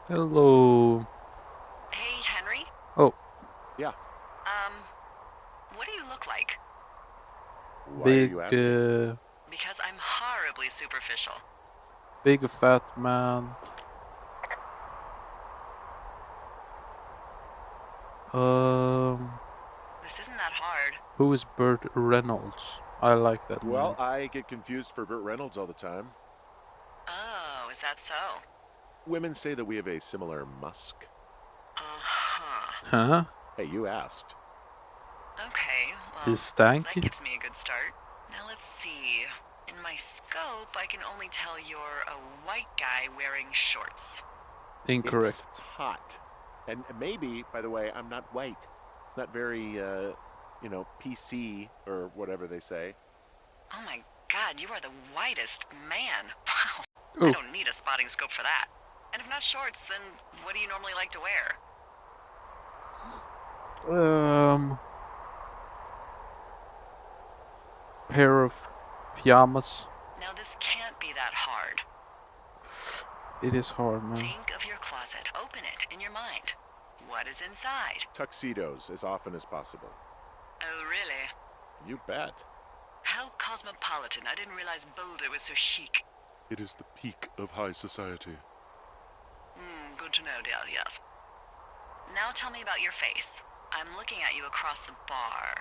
Hello. Hey, Henry. Oh, Yeah. Um, what do you look like? Why are big, you asking? Because I'm horribly superficial. big fat man. Um, This isn't that hard. who is Burt Reynolds? I like that Well, name. I get confused for Burt Reynolds all the time. Oh, is that so? Women say that we have a similar musk. Uh-huh. Huh? Hey, you asked. Okay, well, He's that stanky? gives me a good start. Now let's see. In my scope, I can only tell you're a white guy wearing shorts. It's Incorrect. hot. And maybe, by the way, I'm not white. It's not very, PC or whatever they say. Oh my god, you are the whitest man. Wow. I Oh, don't need a spotting scope for that. And if not shorts, then what do you normally like to wear? um, pair of pajamas. Now this can't be that hard. It is hard, man. Think of your closet. Open it in your mind. What is inside? Tuxedos as often as possible. Oh, really? You bet. How cosmopolitan. I didn't realize Boulder was so chic. It is the peak of high society. Good to know, dear, yes. Now tell me about your face. I'm looking at you across the bar.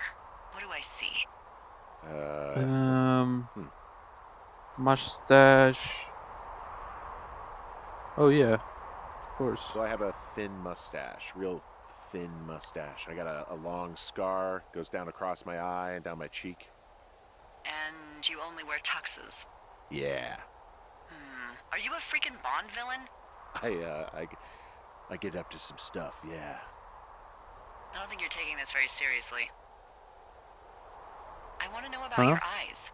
What do I see? Hmm. Mustache. Oh yeah, of course. So I have a thin mustache, real thin mustache. I got a long scar, goes down across my eye and down my cheek. And you only wear tuxes. Yeah. Are you a freaking Bond villain? I get up to some stuff, yeah. I don't think you're taking this very seriously. I want to know about Huh? your eyes.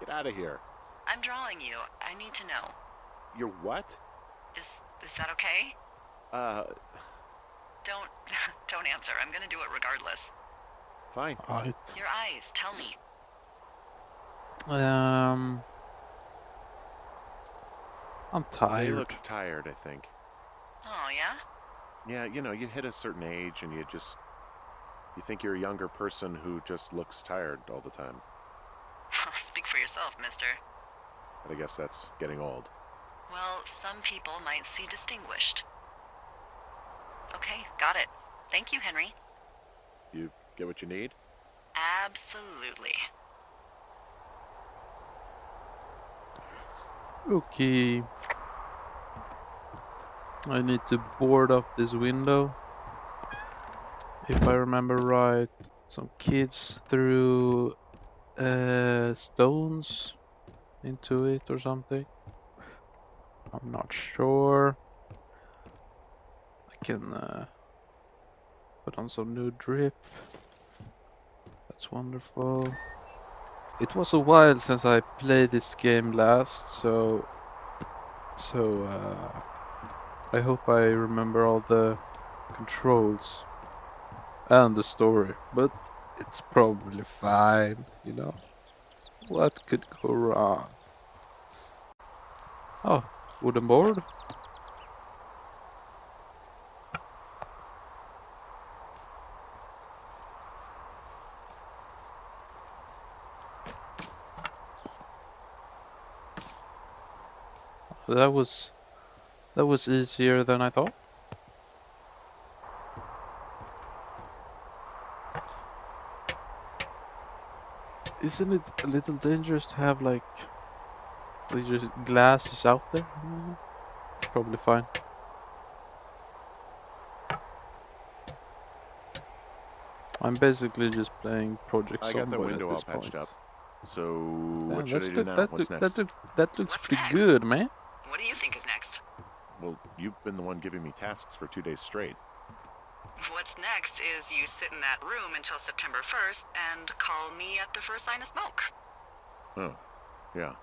Get out of here. I'm drawing you. I need to know. You're what? Is is that okay? Uh, Don't don't answer. I'm gonna do it regardless. fine. Right. Your eyes, tell me. Um, I'm They tired. look tired, I think. Oh yeah? Yeah, you hit a certain age and you think you're a younger person who just looks tired all the time. Speak for yourself, mister. But I guess that's getting old. Well, some people might see distinguished. Okay, got it. Thank you, Henry. You get what you need? Absolutely. Okay. I need to board up this window. If I remember right, some kids threw stones into it or something. I'm not sure. I can put on some new drip. That's wonderful. It was a while since I played this game last, so I hope I remember all the controls and the story, but it's probably fine, you know. What could go wrong? Oh, wooden board? That was easier than I thought. Isn't it a little dangerous to have like just glasses out there? It's probably fine. I'm basically just playing Project I got the Zomboid at window all this patched point. up. So, what Damn, should that's I do good. now? What's next? That looks What's pretty next? good, man. What do you think is next? Well, you've been the one giving me tasks for 2 days straight. What's next is you sit in that room until September 1st and call me at the first sign of smoke. Oh, yeah.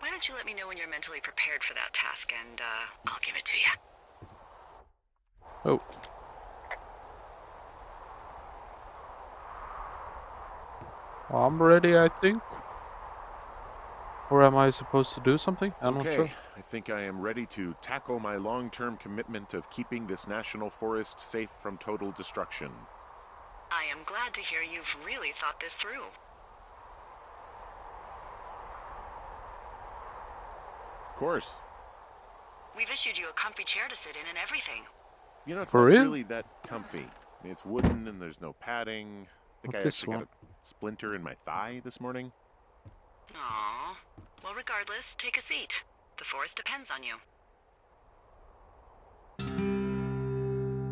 Why don't you let me know when you're mentally prepared for that task and I'll give it to you. Oh. I'm ready, I think. Or am I supposed to do something? I'm not Okay, sure. I think I am ready to tackle my long-term commitment of keeping this national forest safe from total destruction. I am glad to hear you've really thought this through. Of course. We've issued you a comfy chair to sit in and everything. You know, it's For not real? really that comfy. I mean, it's wooden and there's no padding. I think Not I this actually got one. a splinter in my thigh this morning. Aww. Well, regardless, take a seat. The forest depends on you.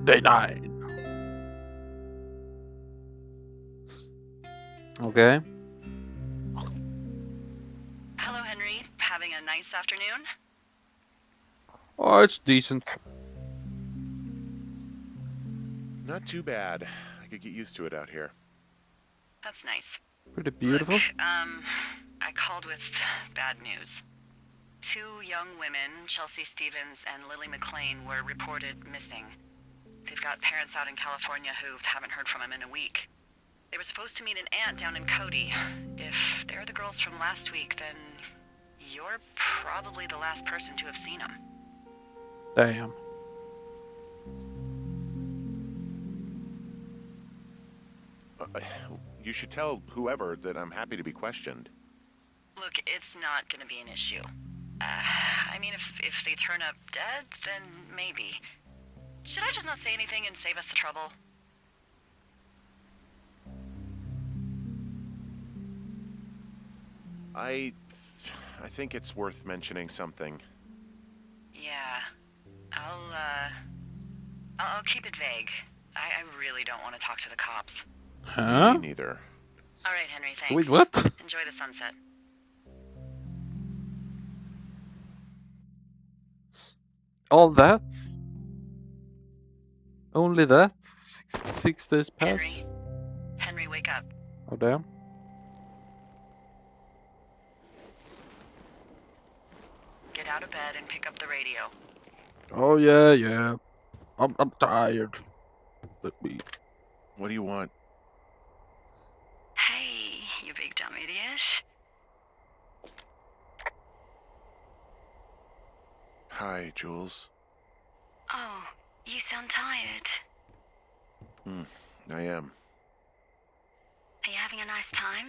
Day 9. Okay. Hello, Henry. Having a nice afternoon? Oh, it's decent. Not too bad. I could get used to it out here. That's nice. Pretty Look, beautiful. I called with bad news. 2 young women, Chelsea Stevens and Lily McLean, were reported missing. They've got parents out in California who haven't heard from them in a week. They were supposed to meet an aunt down in Cody. If they're the girls from last week, then you're probably the last person to have seen them. Damn. You should tell whoever that I'm happy to be questioned. Look, it's not gonna be an issue. I mean, if they turn up dead, then maybe. Should I just not say anything and save us the trouble? I think it's worth mentioning something. Yeah. I'll keep it vague. I really don't want to talk to the cops. Huh? Me neither. All right, Henry, thanks. Wait, what? Enjoy the sunset. All that? Only that? 6 days pass? Henry, wake up. Oh, damn. Get out of bed and pick up the radio. Oh, yeah. I'm tired. Let me. What do you want? Hey, you big dumb idiot. Hi, Jules. Oh, you sound tired. I am. Are you having a nice time?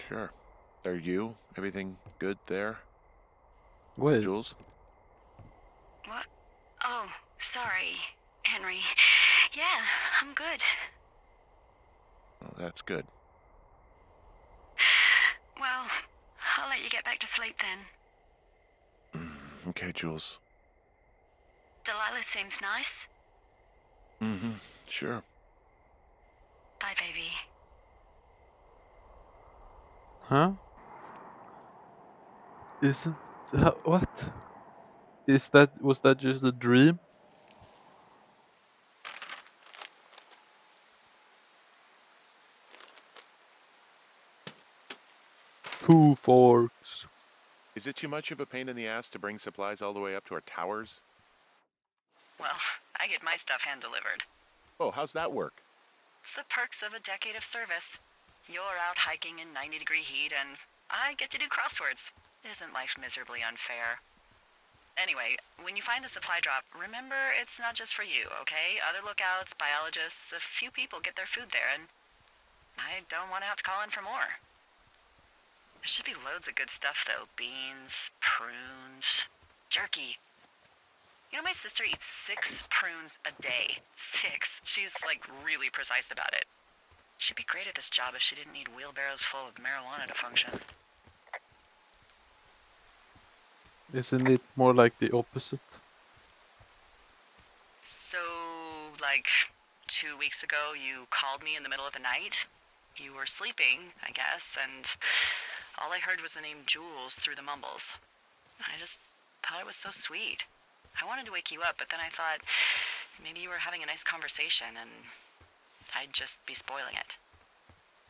Sure. Are you? Everything good there? Wait. Jules? What? Oh, sorry, Henry. Yeah, I'm good. Oh, that's good. Well, I'll let you get back to sleep then. Okay, Jules. Delilah seems nice. Sure. Bye, baby. Huh? Isn't. What? Was that just a dream? Two forks. Is it too much of a pain in the ass to bring supplies all the way up to our towers? Well, I get my stuff hand-delivered. Oh, how's that work? It's the perks of a decade of service. You're out hiking in 90-degree heat, and I get to do crosswords. Isn't life miserably unfair? Anyway, when you find a supply drop, remember it's not just for you, okay? Other lookouts, biologists, a few people get their food there, and I don't want to have to call in for more. There should be loads of good stuff, though. Beans, prunes, jerky. You know, my sister eats 6 prunes a day. 6. She's, like, really precise about it. She'd be great at this job if she didn't need wheelbarrows full of marijuana to function. Isn't it more like the opposite? So, like, 2 weeks ago, you called me in the middle of the night? You were sleeping, I guess, and all I heard was the name Jules through the mumbles. I just thought it was so sweet. I wanted to wake you up, but then I thought maybe you were having a nice conversation and I'd just be spoiling it.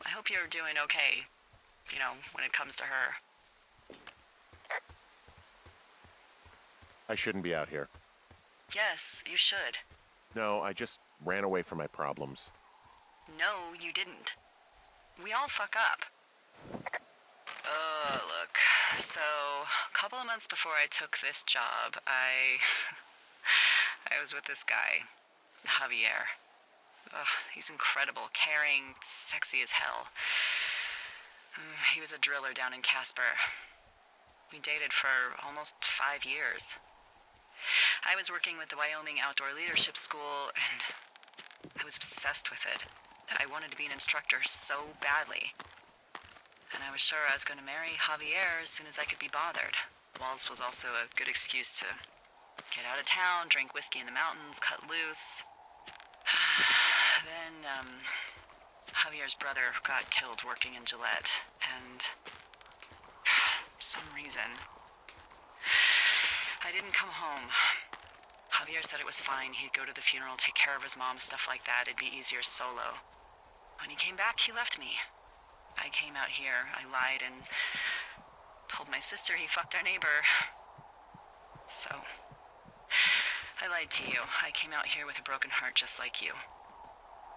I hope you're doing okay, you know, when it comes to her. I shouldn't be out here. Yes, you should. No, I just ran away from my problems. No, you didn't. We all fuck up. Look. So, a couple of months before I took this job, I was with this guy, Javier. He's incredible, caring, sexy as hell. He was a driller down in Casper. We dated for almost 5 years. I was working with the Wyoming Outdoor Leadership School, and I was obsessed with it. I wanted to be an instructor so badly. And I was sure I was going to marry Javier as soon as I could be bothered. Walls was also a good excuse to get out of town, drink whiskey in the mountains, cut loose. Then, Javier's brother got killed working in Gillette, and for some reason, I didn't come home. Javier said it was fine. He'd go to the funeral, take care of his mom, stuff like that. It'd be easier solo. When he came back, he left me. I came out here. I lied and told my sister he fucked our neighbor. So, I lied to you. I came out here with a broken heart just like you.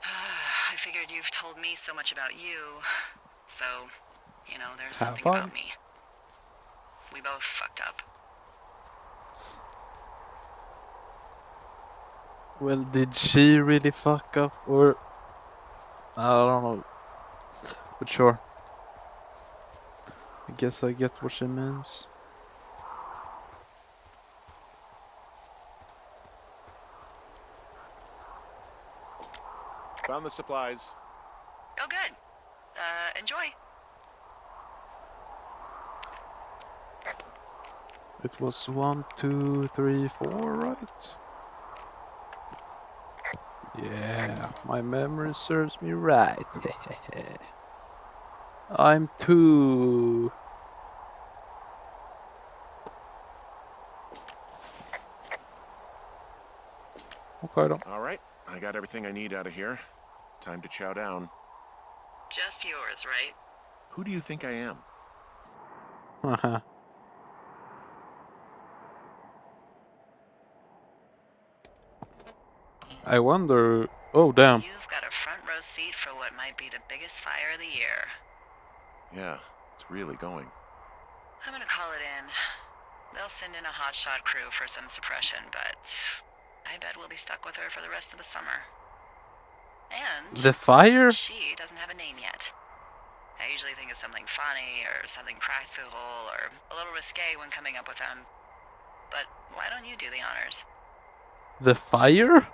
I figured you've told me so much about you, so, there's something Have I? about me. We both fucked up. Well, did she really fuck up, or I don't know. But sure. I guess I get what she means. Found the supplies. Oh, good. Enjoy. It was 1, 2, 3, 4, right? Yeah, my memory serves me right. I'm 2. Okay då. All right, I got everything I need out of here. Time to chow down. Just yours, right? Who do you think I am? Haha. I wonder. Oh, damn. You've got a front row seat for what might be the biggest fire of the year. Yeah, it's really going. I'm gonna call it in. They'll send in a hotshot crew for some suppression, but I bet we'll be stuck with her for the rest of the summer. And The fire? she doesn't have a name yet. I usually think of something funny or something practical or a little risque when coming up with them. But why don't you do the honors? The fire?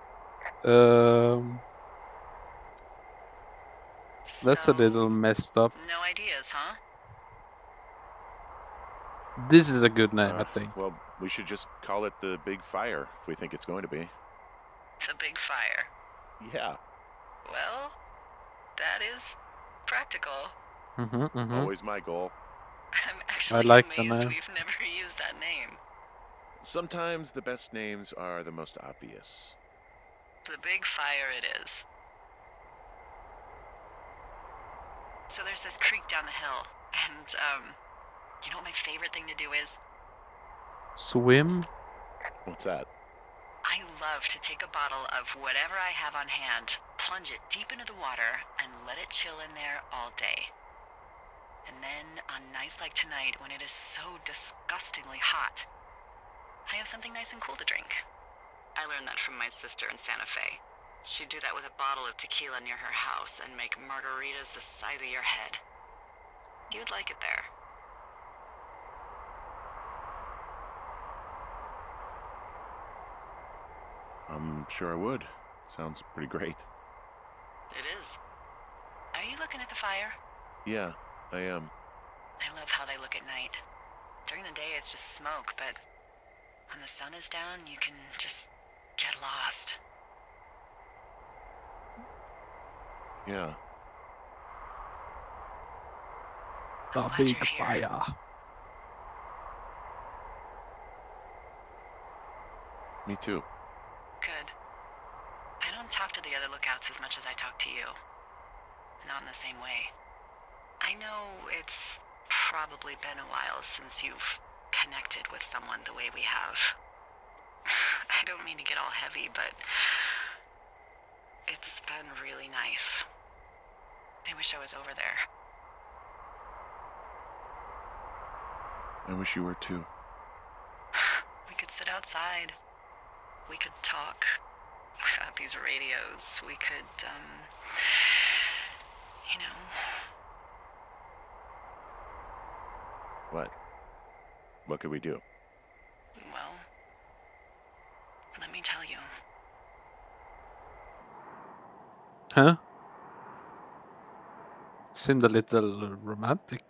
That's a little messed up. No ideas, huh? This is a good name, I think. Well, we should just call it the Big Fire if we think it's going to be. The big fire. Yeah. Well, that is practical. Always my goal. I'm actually like the amazed name. we've never used that name. Sometimes the best names are the most obvious. The big fire it is. So there's this creek down the hill, and, you know what my favorite thing to do is? Swim? What's that? I love to take a bottle of whatever I have on hand, plunge it deep into the water, and let it chill in there all day. And then, on nights like tonight, when it is so disgustingly hot, I have something nice and cool to drink. I learned that from my sister in Santa Fe. She'd do that with a bottle of tequila near her house and make margaritas the size of your head. You'd like it there. I'm sure I would. Sounds pretty great. It is. Are you looking at the fire? Yeah, I am. I love how they look at night. During the day, it's just smoke, but when the sun is down, you can just get lost. Yeah. The glad big you're here. fire. Me too. Good. I don't talk to the other lookouts as much as I talk to you. Not in the same way. I know it's probably been a while since you've connected with someone the way we have. I don't mean to get all heavy, but it's been really nice. I wish I was over there. I wish you were too. We could sit outside. We could talk about these radios. We could, you know. What? What could we do? Well, let me tell you. Huh? Seemed a little romantic,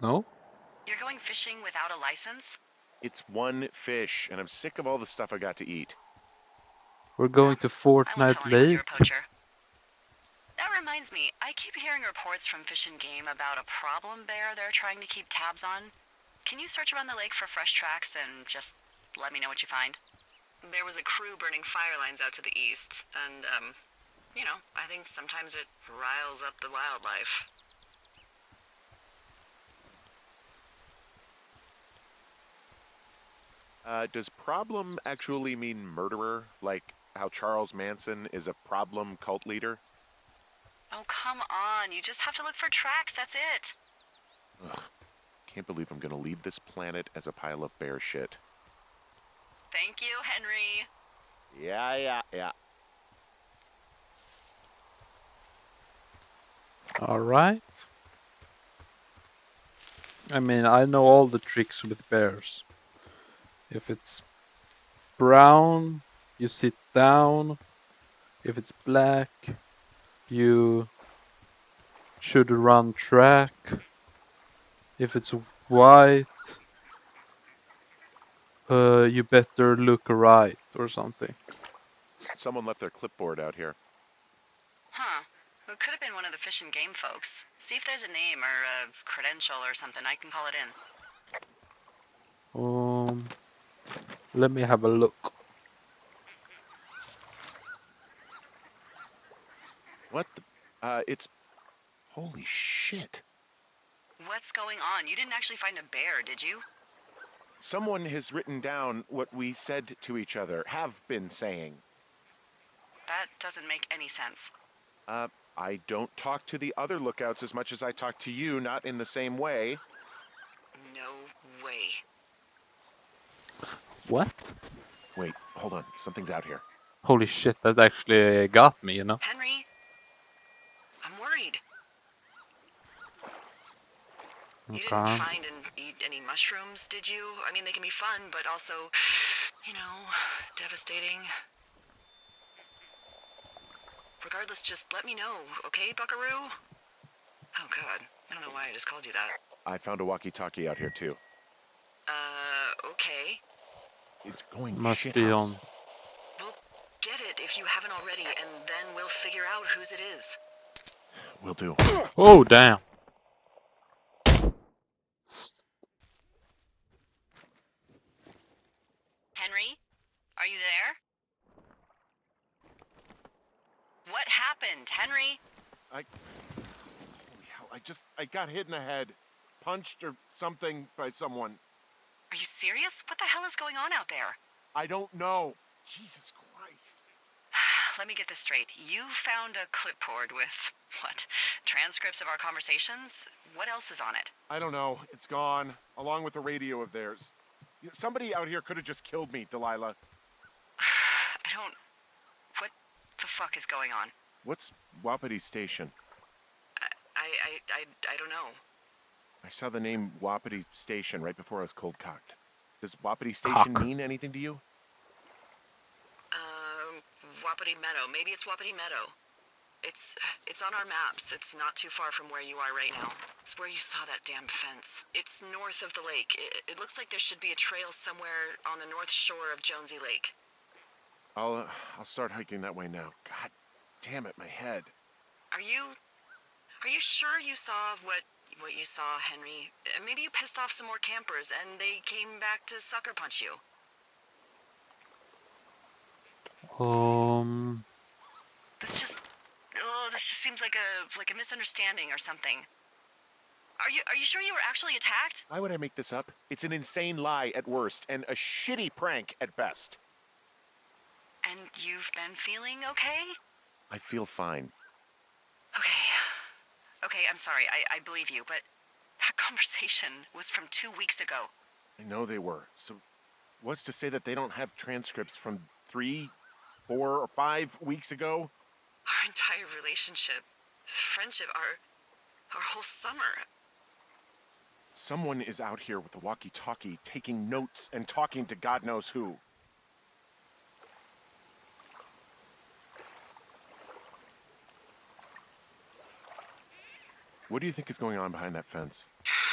no? You're going fishing without a license? It's one fish, and I'm sick of all the stuff I got to eat. We're going to I won't tell Fortnite anyone you're a Lake. poacher. That reminds me, I keep hearing reports from Fish and Game about a problem bear they're trying to keep tabs on. Can you search around the lake for fresh tracks and just let me know what you find? There was a crew burning fire lines out to the east, and, I think sometimes it riles up the wildlife. Does problem actually mean murderer? Like how Charles Manson is a problem cult leader? Oh, come on. You just have to look for tracks, that's it. Ugh. Can't believe I'm gonna leave this planet as a pile of bear shit. Thank you, Henry. Yeah. Alright. I mean, I know all the tricks with bears. If it's brown, you sit down. If it's black, you should run track. If it's white, you better look right or something. Someone left their clipboard out here. Huh. It could have been one of the Fish and Game folks. See if there's a name or a credential or something. I can call it in. Let me have a look. What the? It's. Holy shit. What's going on? You didn't actually find a bear, did you? Someone has written down what we said to each other, have been saying. That doesn't make any sense. I don't talk to the other lookouts as much as I talk to you, not in the same way. No way. What? Wait, hold on. Something's out here. Holy shit, that actually got me, you know? Henry? I'm worried. You didn't Okay. find and eat any mushrooms, did you? I mean, they can be fun, but also, devastating. Regardless, just let me know, okay, buckaroo? Oh, God. I don't know why I just called you that. I found a walkie-talkie out here, too. Okay. It's going Must be on. shithouse. Well, get it if you haven't already, and then we'll figure out whose it is. Will do. Oh, damn. Henry? Are you there? What happened, Henry? Holy hell, I got hit in the head. Punched or something by someone. Are you serious? What the hell is going on out there? I don't know. Jesus Christ. Let me get this straight. You found a clipboard with, what, transcripts of our conversations? What else is on it? I don't know. It's gone, along with the radio of theirs. Somebody out here could have just killed me, Delilah. What the fuck is going on? What's Wapiti Station? I don't know. I saw the name Wapiti Station right before I was cold-cocked. Does Wapiti Station Cock. mean anything to you? Wapiti Meadow. Maybe it's Wapiti Meadow. It's on our maps. It's not too far from where you are right now. It's where you saw that damn fence. It's north of the lake. It looks like there should be a trail somewhere on the north shore of Jonesy Lake. I'll start hiking that way now. God damn it, my head. Are you sure you saw what you saw, Henry? Maybe you pissed off some more campers and they came back to sucker punch you. This just seems like a misunderstanding or something. Are you sure you were actually attacked? Why would I make this up? It's an insane lie at worst, and a shitty prank at best. And you've been feeling okay? I feel fine. Okay, I'm sorry. I believe you, but that conversation was from 2 weeks ago. I know they were. So what's to say that they don't have transcripts from 3, 4, or 5 weeks ago? Our entire relationship, friendship, our whole summer. Someone is out here with the walkie-talkie taking notes and talking to God knows who. What do you think is going on behind that fence?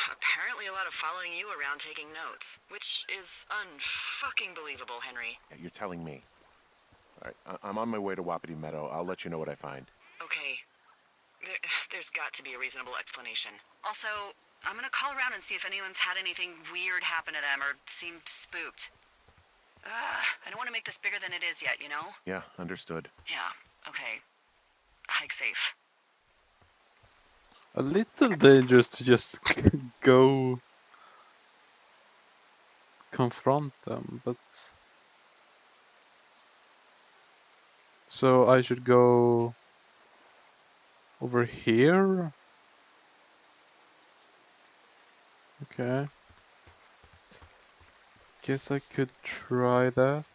Apparently a lot of following you around taking notes, which is unfucking believable, Henry. Yeah, you're telling me. All right, I'm on my way to Wapiti Meadow. I'll let you know what I find. Okay, there's got to be a reasonable explanation. Also, I'm gonna call around and see if anyone's had anything weird happen to them or seemed spooked. I don't want to make this bigger than it is yet, you know? Yeah, understood. Yeah, okay. Hike safe. A little dangerous to just go confront them, but... So I should go over here? Okay. Guess I could try that.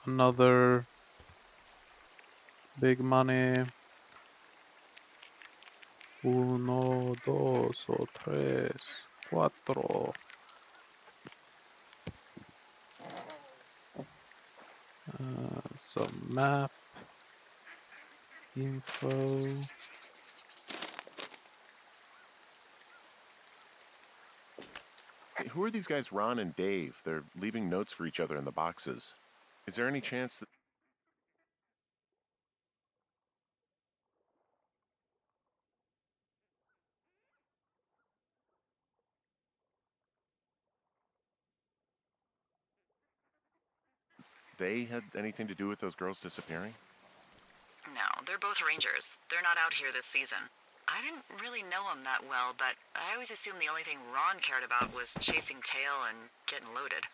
Another big money. Uno, dos, o tres, cuatro. Some map info. Hey, who are these guys, Ron and Dave? They're leaving notes for each other in the boxes. Is there any chance that they had anything to do with those girls disappearing? No, they're both rangers. They're not out here this season. I didn't really know him that well, but I always assumed the only thing Ron cared about was chasing tail and getting loaded.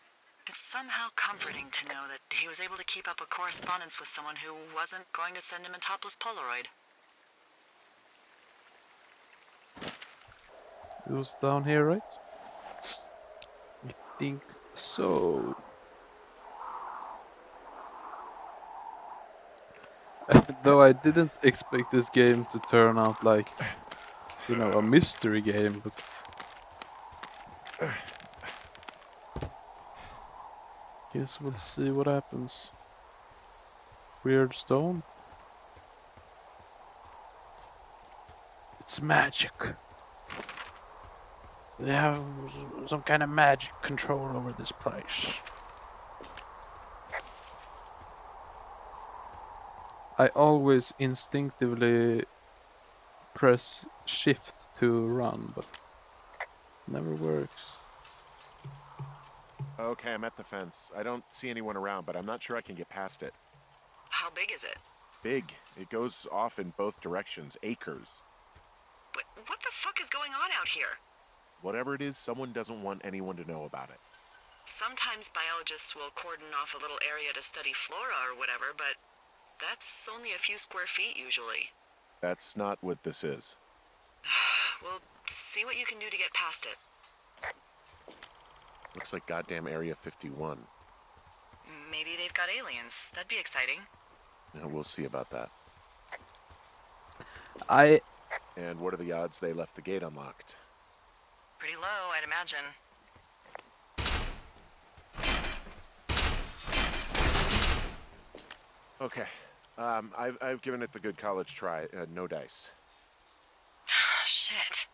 It's somehow comforting to know that he was able to keep up a correspondence with someone who wasn't going to send him a topless Polaroid. It was down here, right? I think so. Though I didn't expect this game to turn out like, you know, a mystery game, but... Guess we'll see what happens. Weird stone? It's magic. They have some kind of magic control over this place. I always instinctively press shift to run, but never works. Okay, I'm at the fence. I don't see anyone around, but I'm not sure I can get past it. How big is it? Big. It goes off in both directions. Acres. But what the fuck is going on out here? Whatever it is, someone doesn't want anyone to know about it. Sometimes biologists will cordon off a little area to study flora or whatever, but that's only a few square feet usually. That's not what this is. Well, see what you can do to get past it. Looks like goddamn Area 51. Maybe they've got aliens. That'd be exciting. Yeah, we'll see about that. I... And what are the odds they left the gate unlocked? Pretty low, I'd imagine. Okay. I've given it the good college try. No dice. Shit.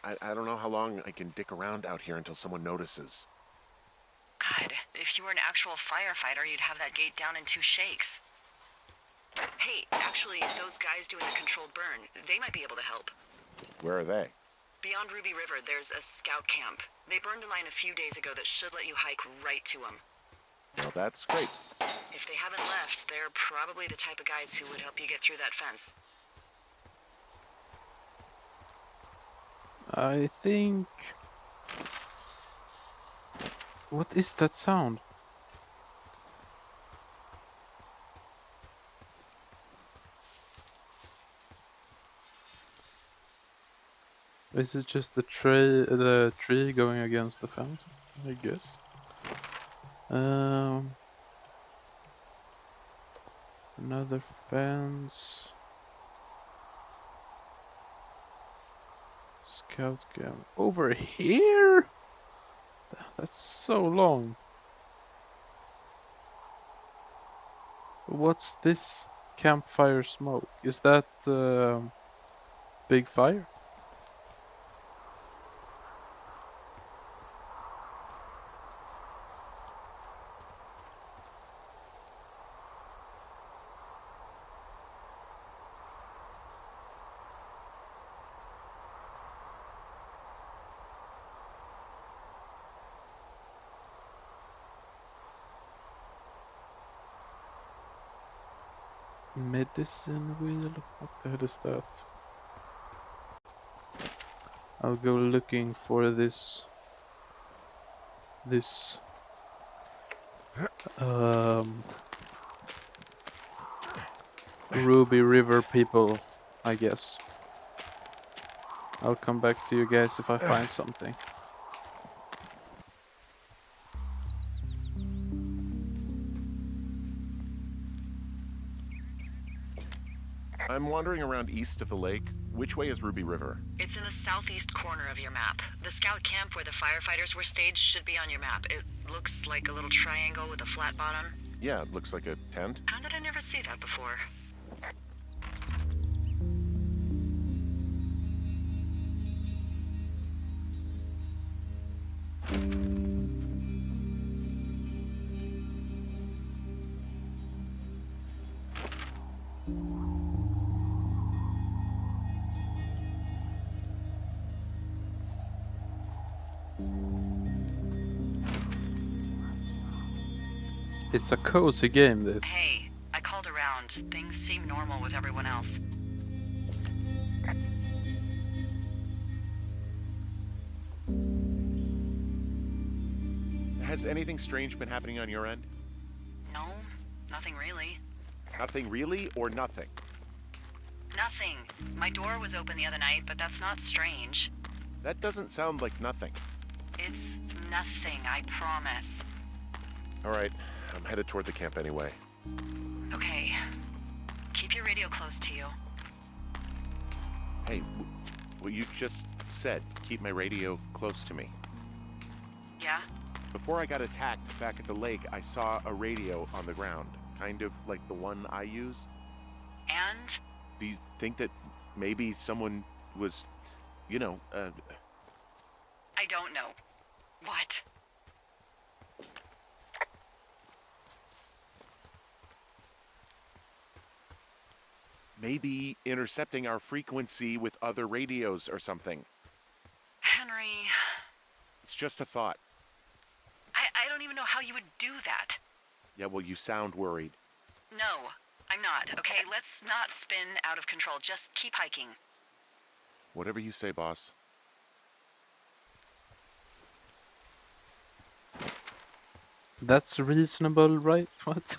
I don't know how long I can dick around out here until someone notices. God, if you were an actual firefighter, you'd have that gate down in 2 shakes. Hey, actually, those guys doing the controlled burn, they might be able to help. Where are they? Beyond Ruby River, there's a scout camp. They burned a line a few days ago that should let you hike right to them. Well, that's great. If they haven't left, they're probably the type of guys who would help you get through that fence. I think... What is that sound? Is it just the tree going against the fence? I guess. Um, another fence. Scout camp over here. That's so long. What's this campfire smoke? Is that big fire? Medicine wheel? What the hell is that? I'll go looking for this Ruby River people, I guess. I'll come back to you guys if I find something. I'm wandering around east of the lake. Which way is Ruby River? It's in the southeast corner of your map. The scout camp where the firefighters were staged should be on your map. It looks like a little triangle with a flat bottom. Yeah, it looks like a tent. How did I never see that before? It's a cozy game, this. Hey, I called around. Things seem normal with everyone else. Has anything strange been happening on your end? No, nothing really. Nothing really, or nothing? Nothing. My door was open the other night, but that's not strange. That doesn't sound like nothing. It's nothing, I promise. All right, I'm headed toward the camp anyway. Okay. Keep your radio close to you. Hey, what you just said, keep my radio close to me. Yeah? Before I got attacked back at the lake, I saw a radio on the ground, kind of like the one I use. And? Do you think that maybe someone was, I don't know. What? maybe intercepting our frequency with other radios or something? Henry, It's just a thought. I don't even know how you would do that. Yeah, well, you sound worried. No, I'm not. Okay, let's not spin out of control. Just keep hiking. Whatever you say, boss. That's reasonable, right? What?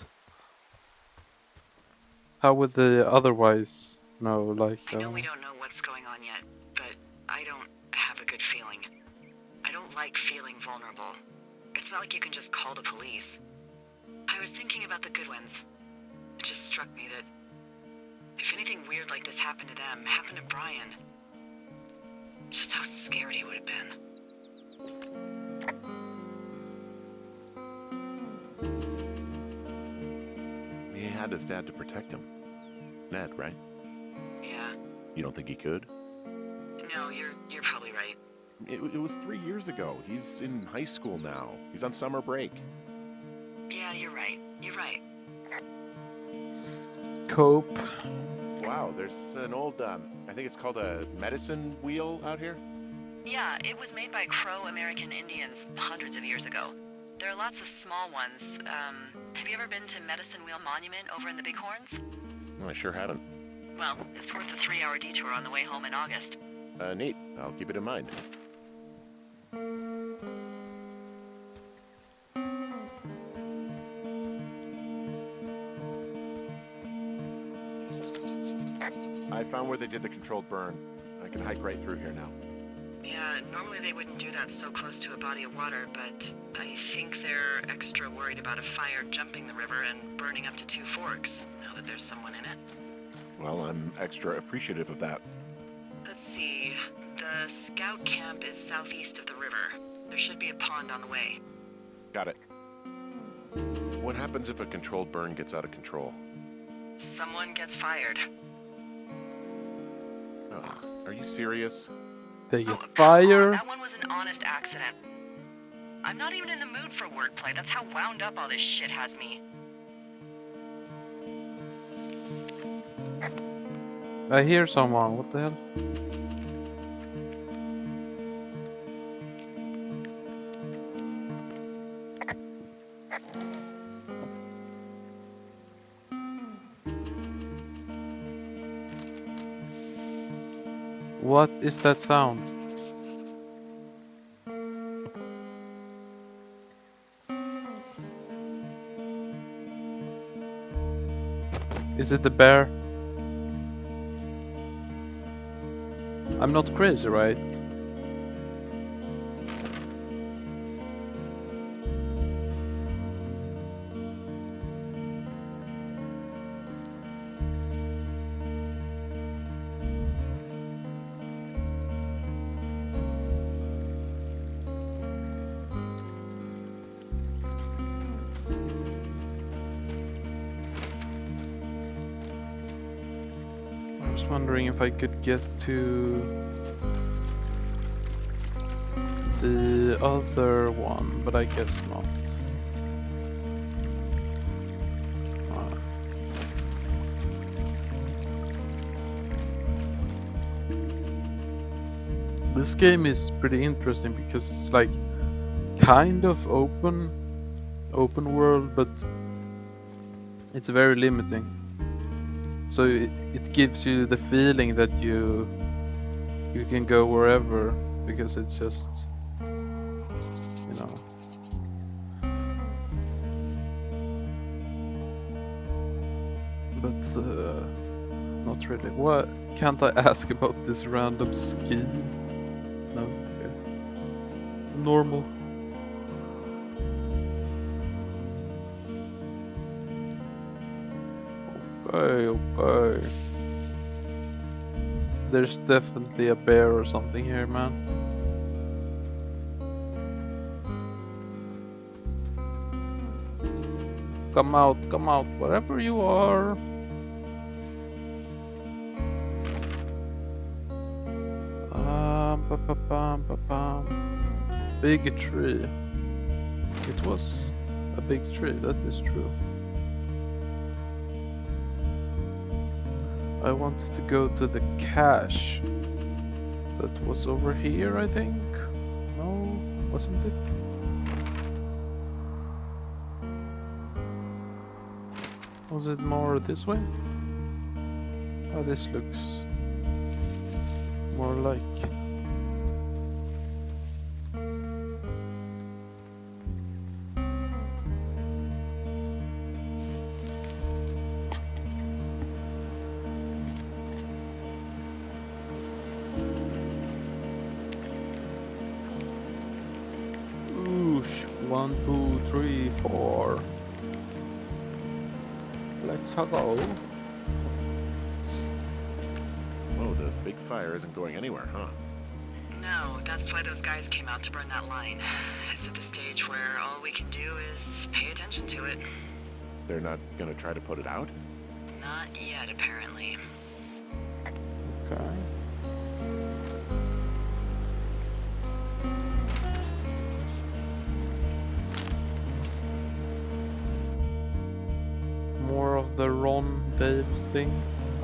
How would they otherwise know? Like, I know we don't know what's going on yet, but I don't have a good feeling. I don't like feeling vulnerable. It's not like you can just call the police. I was thinking about the Goodwins. It just struck me that if anything weird like this happened to them, happened to Brian, just how scared he would have been. He had his dad to protect him. Ned, right? Yeah. You don't think he could? No, you're probably right. It was 3 years ago. He's in high school now. He's on summer break. Yeah, you're right. You're right. cope. Wow, there's an old, I think it's called a medicine wheel out here. Yeah, it was made by Crow American Indians hundreds of years ago. There are lots of small ones. Have you ever been to Medicine Wheel Monument over in the Bighorns? I sure haven't. Well, it's worth a 3-hour detour on the way home in August. Neat. I'll keep it in mind. I found where they did the controlled burn. I can hike right through here now. Yeah, normally they wouldn't do that so close to a body of water, but I think they're extra worried about a fire jumping the river and burning up to 2 forks, now that there's someone in it. Well, I'm extra appreciative of that. Let's see. The scout camp is southeast of the river. There should be a pond on the way. Got it. What happens if a controlled burn gets out of control? Someone gets fired. Ugh, are you serious? They Oh, get come on, fire. that one was an honest accident. I'm not even in the mood for wordplay. That's how wound up all this shit has me. I hear someone. What the hell? What is that sound? Is it the bear? I'm not crazy, right? I was wondering if I could get to the other one, but I guess not. This game is pretty interesting because it's like kind of open world, but it's very limiting. So it gives you the feeling that you can go wherever because it's just, you know. But not really. What can't I ask about this random ski? No. Okay. Normal. Okay. There's definitely a bear or something here, man. Come out, wherever you are. Big tree. It was a big tree, that is true. I wanted to go to the cache. That was over here, I think. No, wasn't it? Was it more this way? Oh, this looks more like. Oosh, 1, 2, 3, 4. Let's go. Whoa, the big fire isn't going anywhere, huh? No, that's why those guys came out to burn that line. It's at the stage where all we can do is pay attention to it. They're not gonna try to put it out? Not yet, apparently. Okay. More of the Ron Dave thing.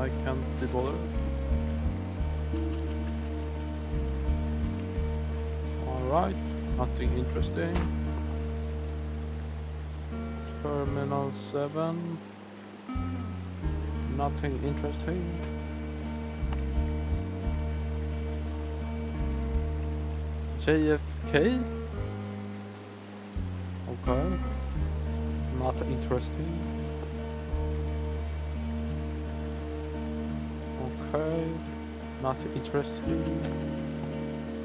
I can't be bothered. Alright, nothing interesting. Terminal 7. Nothing interesting. JFK? Okay. Not interesting. Okay. Not interesting.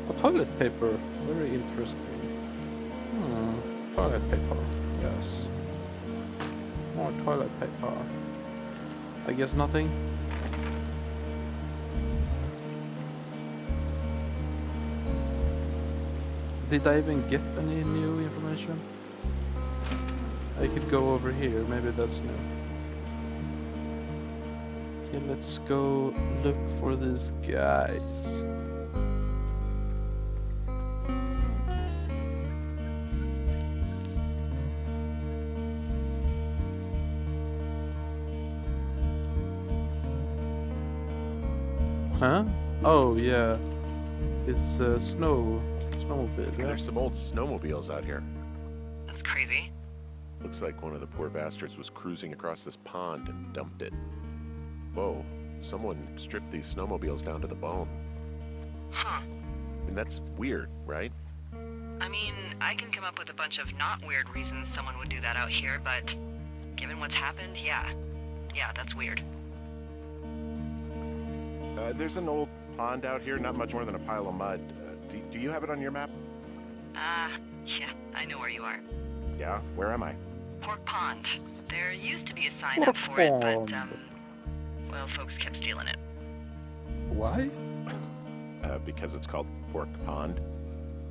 What Toilet paper. Very interesting. Toilet paper. Yes. More toilet paper. I guess nothing. Did I even get any new information? I could go over here, maybe that's new. Okay, let's go look for these guys. Huh? Oh yeah, it's a snowmobile. Yeah. There's some old snowmobiles out here. That's crazy. Looks like one of the poor bastards was cruising across this pond and dumped it. Whoa, someone stripped these snowmobiles down to the bone. Huh. And that's weird, right? I mean, I can come up with a bunch of not weird reasons someone would do that out here, but given what's happened, yeah. Yeah, that's weird. There's an old pond out here, not much more than a pile of mud. Do you have it on your map? Yeah, I know where you are. Yeah, where am I? Pork Pond. There used to be a sign up for it, but, well, folks kept stealing it. Why? Because it's called Pork Pond.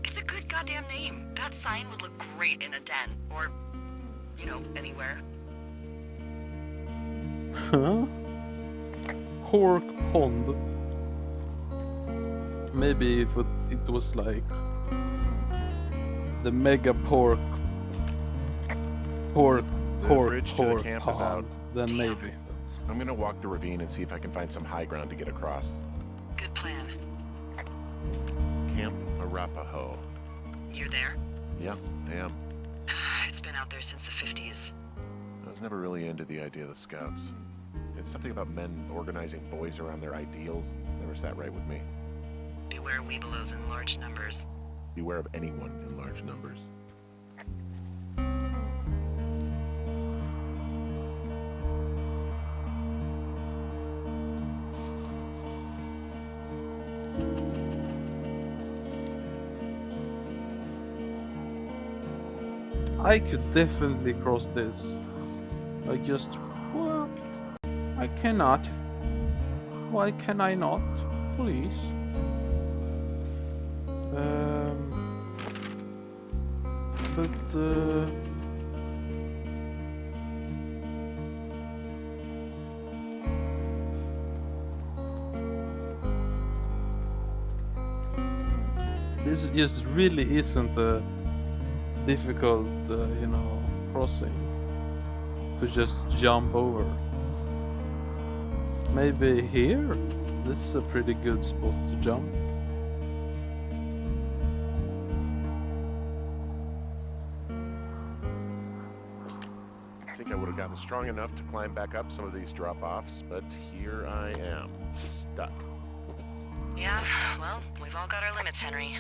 It's a good goddamn name. That sign would look great in a den, or, you know, anywhere. Huh? Pork pond. Maybe if it was like the mega pork The bridge to the pork camp is out. pond, then Damn. maybe. But I'm gonna walk the ravine and see if I can find some high ground to get across. Good plan. Camp Arapaho. You're there? Yeah, I am. It's been out there since the 50s. I was never really into the idea of the scouts. It's something about men organizing boys around their ideals. Never sat right with me. Beware weebelows in large numbers. Beware of anyone in large numbers. I could definitely cross this. Well, I cannot. Why can I not? Please. But this just really isn't a difficult, crossing to just jump over. Maybe here? This is a pretty good spot to jump. I think I would have gotten strong enough to climb back up some of these drop-offs, but here I am, stuck. Yeah, well, we've all got our limits, Henry.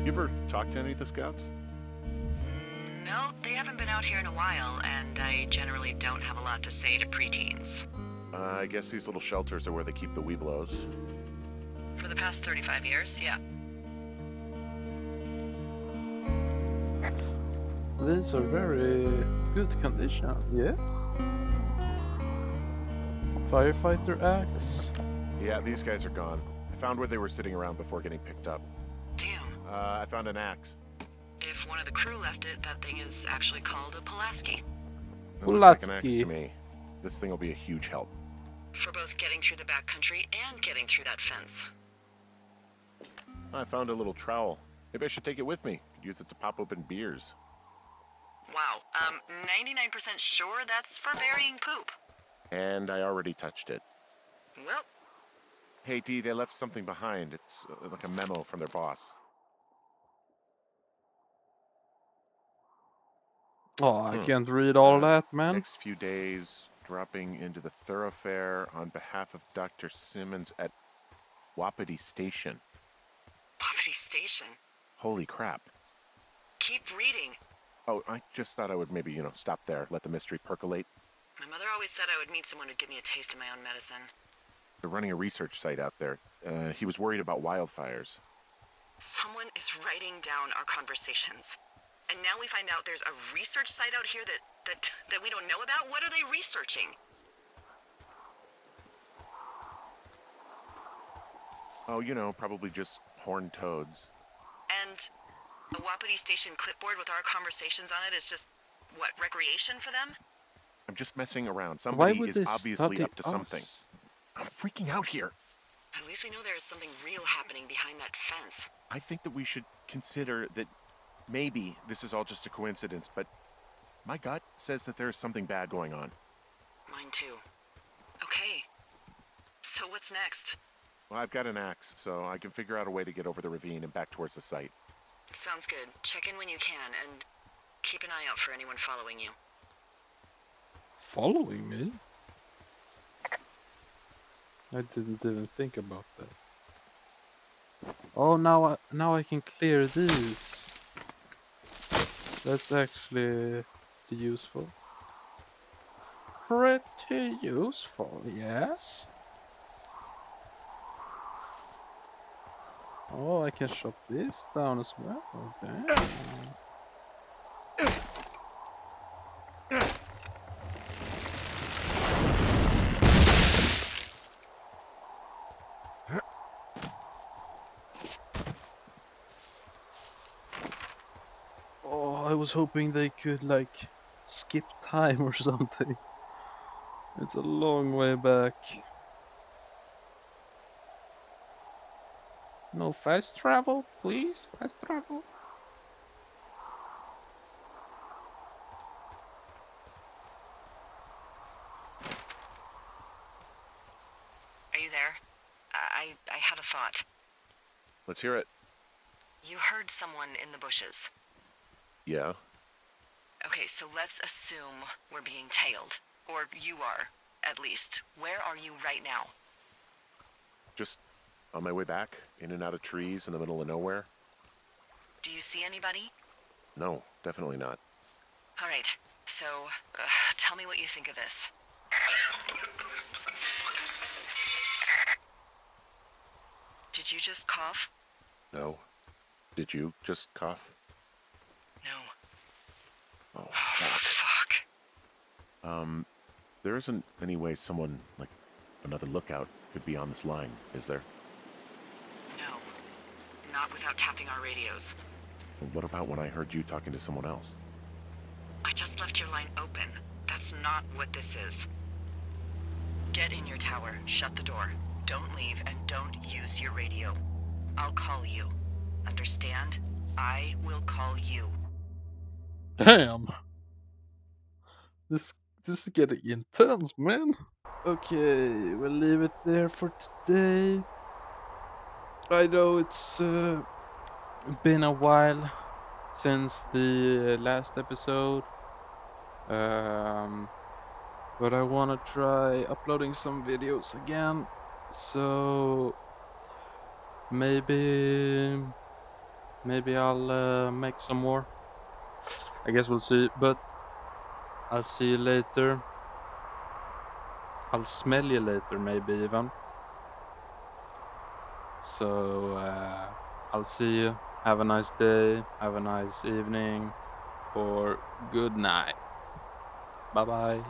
You ever talk to any of the scouts? No, they haven't been out here in a while, and I generally don't have a lot to say to preteens. I guess these little shelters are where they keep the weeblos. For the past 35 years, yeah. These are very good condition, yes? Firefighter axe. Yeah, these guys are gone. I found where they were sitting around before getting picked up. Damn. I found an axe. If one of the crew left it, that thing is actually called a Pulaski. It looks like an axe Pulaski. to me. This thing will be a huge help. For both getting through the backcountry and getting through that fence. I found a little trowel. Maybe I should take it with me. Could use it to pop open beers. Wow, 99% sure that's for burying poop. And I already touched it. Well, Hey, Dee, they left something behind. It's like a memo from their boss. Oh, I can't read all that, man. Next few days, dropping into the thoroughfare on behalf of Dr. Simmons at Wapiti Station. Wapiti Station? Holy crap. Keep reading. Oh, I just thought I would maybe, stop there, let the mystery percolate. My mother always said I would meet someone who'd give me a taste of my own medicine. They're running a research site out there. He was worried about wildfires. Someone is writing down our conversations. And now we find out there's a research site out here that we don't know about? What are they researching? Oh, probably just horned toads. And a Wapiti Station clipboard with our conversations on it is just, what, recreation for them? I'm just messing around. Why Somebody would is they obviously study up to something. us? I'm freaking out here. At least we know there is something real happening behind that fence. I think that we should consider that maybe this is all just a coincidence, but my gut says that there's something bad going on. Mine too. Okay. So what's next? Well, I've got an axe, so I can figure out a way to get over the ravine and back towards the site. Sounds good. Check in when you can, and keep an eye out for anyone following you. Following me? I didn't even think about that. Oh, now I can clear these. That's actually useful. Pretty useful, yes. Oh, I can shut this down as well. Oh, damn. Oh, I was hoping they could, like, skip time or something. It's a long way back. No fast travel, please? Fast travel? Are you there? I had a thought. Let's hear it. You heard someone in the bushes. Yeah? Okay, so let's assume we're being tailed. Or you are, at least. Where are you right now? Just on my way back, in and out of trees in the middle of nowhere? Do you see anybody? No, definitely not. All right, so tell me what you think of this. Did you just cough? No. Did you just cough? No. Oh, fuck. Fuck. There isn't any way someone, like another lookout, could be on this line, is there? No. Not without tapping our radios. Well, what about when I heard you talking to someone else? I just left your line open. That's not what this is. Get in your tower, shut the door. Don't leave, and don't use your radio. I'll call you. Understand? I will call you. Damn! This is getting intense, man. Okay, we'll leave it there for today. I know it's been a while since the last episode, but I want to try uploading some videos again, so maybe I'll make some more. I guess we'll see, but I'll see you later. I'll smell you later, maybe even. So I'll see you. Have a nice day, have a nice evening, or good night. Bye bye.